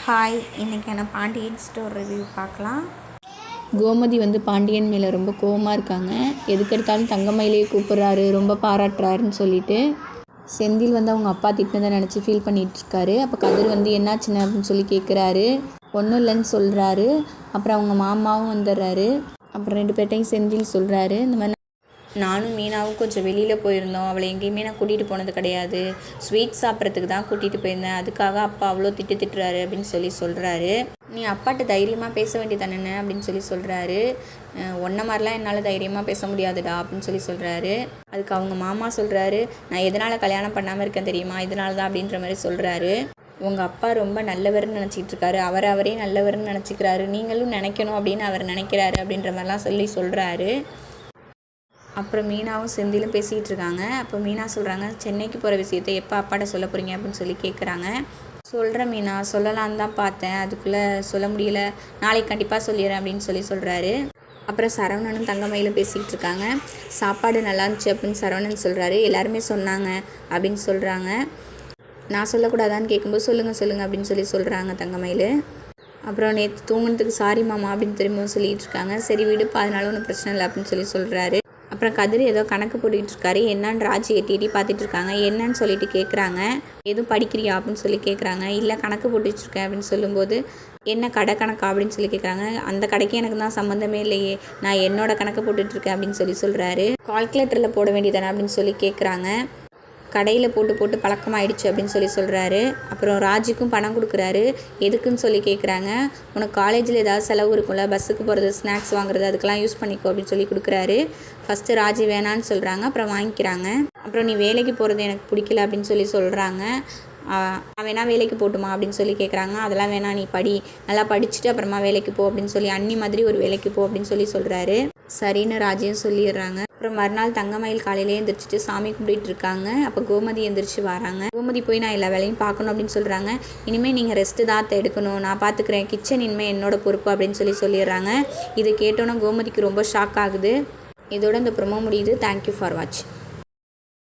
Hi, இன்றைக்கான Pandian store review பார்க்கலாம். கோமதி பாண்டியன் மேலே ரொம்ப கோவமாக இருக்காங்க. எதுக்கெடுத்தாலும் தங்கமயிலே கூப்பிட்றாரு, ரொம்ப பாராட்டுறாருன்னு சொல்லிட்டு. செந்தில் அவங்க அப்பா திட்டினதை நினச்சி ஃபீல் பண்ணிகிட்ருக்காரு. அப்போ கதிர் என்னாச்சுன்னு அப்படின்னு சொல்லி கேட்குறாரு. ஒன்றும் இல்லைன்னு சொல்கிறாரு. அப்புறம் அவங்க மாமாவும் வந்துடுறாரு. அப்புறம் 2 பேர்ட்டையும் செந்தில் சொல்கிறாரு, இந்த மாதிரி நானும் மீனாவும் கொஞ்சம் வெளியில் போயிருந்தோம். அவளை எங்கேயுமே நான் கூட்டிகிட்டு போனது கிடையாது. ஸ்வீட் சாப்பிட்றதுக்கு தான் கூட்டிகிட்டு போயிருந்தேன். அதுக்காக அப்பா அவ்வளோ திட்டுறாரு அப்படின்னு சொல்கிறாரு. நீ அப்பாட்ட தைரியமாக பேச வேண்டியதானே அப்படின்னு சொல்கிறாரு. ஒன்றை மாதிரிலாம் என்னால் தைரியமாக பேச முடியாதுடா அப்படின்னு சொல்கிறாரு. அதுக்கு அவங்க மாமா சொல்கிறாரு, நான் எதனால் கல்யாணம் பண்ணாமல் இருக்கேன் தெரியுமா, இதனால தான் அப்படின்ற மாதிரி சொல்கிறாரு. உங்கள் அப்பா ரொம்ப நல்லவர்னு நினச்சிட்டு இருக்காரு, அவரே நல்லவர்னு நினச்சிக்கிறாரு, நீங்களும் நினைக்கணும் அப்படின்னு அவர் நினைக்கிறாரு அப்படின்ற மாதிரிலாம் சொல்கிறாரு. அப்புறம் மீனாவும் செந்திலும் பேசிகிட்டு இருக்காங்க. அப்போ மீனா சொல்கிறாங்க, சென்னைக்கு போகிற விஷயத்தை எப்போ அப்பாட்ட சொல்ல போகிறீங்க அப்படின்னு சொல்லி கேட்குறாங்க. சொல்கிறேன் மீனா, சொல்லலான்னு தான் பார்த்தேன், அதுக்குள்ளே சொல்ல முடியல, நாளைக்கு கண்டிப்பாக சொல்லிடுறேன் அப்படின்னு சொல்கிறாரு. அப்புறம் சரவணனும் தங்கமயிலும் பேசிக்கிட்டு இருக்காங்க. சாப்பாடு நல்லா இருந்துச்சு அப்படின்னு சரவணன் சொல்கிறாரு. எல்லாருமே சொன்னாங்க அப்படின்னு சொல்கிறாங்க. நான் சொல்லக்கூடாதான்னு கேட்கும்போது சொல்லுங்கள் அப்படின்னு சொல்கிறாங்க தங்கமயில். அப்புறம் நேற்று தூங்குனதுக்கு சாரி மாமா அப்படின்னு திரும்பவும் சொல்லிகிட்டு இருக்காங்க. சரி விடுப்பா, அதனால ஒன்றும் பிரச்சனை இல்லை அப்படின்னு சொல்கிறாரு. அப்புறம் கதிர் ஏதோ கணக்கு போட்டுக்கிட்டு இருக்காரு. என்னன்னு ராஜி எட்டி பார்த்துட்டு இருக்காங்க. என்னன்னு சொல்லிட்டு கேட்குறாங்க. எதுவும் படிக்கிறியா அப்படின்னு சொல்லி கேட்குறாங்க. இல்லை கணக்கு போட்டுட்டு இருக்கேன் அப்படின்னு சொல்லும்போது, என்ன கடை கணக்கா அப்படின்னு சொல்லி கேட்குறாங்க. அந்த கடைக்கு எனக்கு தான் சம்மந்தமே இல்லையே, நான் என்னோட கணக்கு போட்டுட்ருக்கேன் அப்படின்னு சொல்கிறாரு. கால்குலேட்டரில் போட வேண்டியதானே அப்படின்னு சொல்லி கேட்குறாங்க. கடையில் போட்டு பழக்கமாயிடுச்சு அப்படின்னு சொல்கிறாரு. அப்புறம் ராஜிக்கும் பணம் கொடுக்குறாரு. எதுக்குன்னு சொல்லி கேட்குறாங்க. உனக்கு காலேஜில் ஏதாவது செலவு இருக்கும்ல, பஸ்ஸுக்கு போகிறது, ஸ்நாக்ஸ் வாங்குறது, அதுக்கெல்லாம் யூஸ் பண்ணிக்கோ அப்படின்னு சொல்லி கொடுக்குறாரு. ஃபஸ்ட்டு ராஜி வேணான்னு சொல்கிறாங்க. அப்புறம் வாங்கிக்கிறாங்க. அப்புறம் நீ வேலைக்கு போகிறது எனக்கு பிடிக்கல அப்படின்னு சொல்கிறாங்க. வேணா வேலைக்கு போட்டுமா அப்படின்னு சொல்லி கேட்குறாங்க. அதெல்லாம் வேணாம், நீ படி, நல்லா படிச்சுட்டு அப்புறமா வேலைக்கு போ அப்படின்னு சொல்லி, அண்ணி மாதிரி ஒரு வேலைக்கு போ அப்படின்னு சொல்கிறாரு. சரின்னு ராஜியும் சொல்லிடுறாங்க. அப்புறம் மறுநாள் தங்கமயில் காலையிலே எழுந்திரிச்சிட்டு சாமி கும்பிட்டு இருக்காங்க. அப்போ கோமதி எழுந்திரிச்சு வராங்க. கோமதி போய் நான் எல்லா வேலையும் பார்க்கணும் அப்படின்னு சொல்கிறாங்க. இனிமேல் நீங்கள் ரெஸ்ட்டு தான் எடுக்கணும், நான் பார்த்துக்கிறேன், கிச்சன் இனிமேல் என்னோட பொறுப்பு அப்படின்னு சொல்லிடுறாங்க. இதை கேட்டோன்னா கோமதிக்கு ரொம்ப ஷாக் ஆகுது. இதோட இந்த ப்ரோமோ முடியுது. தேங்க்யூ ஃபார் வாட்சிங்.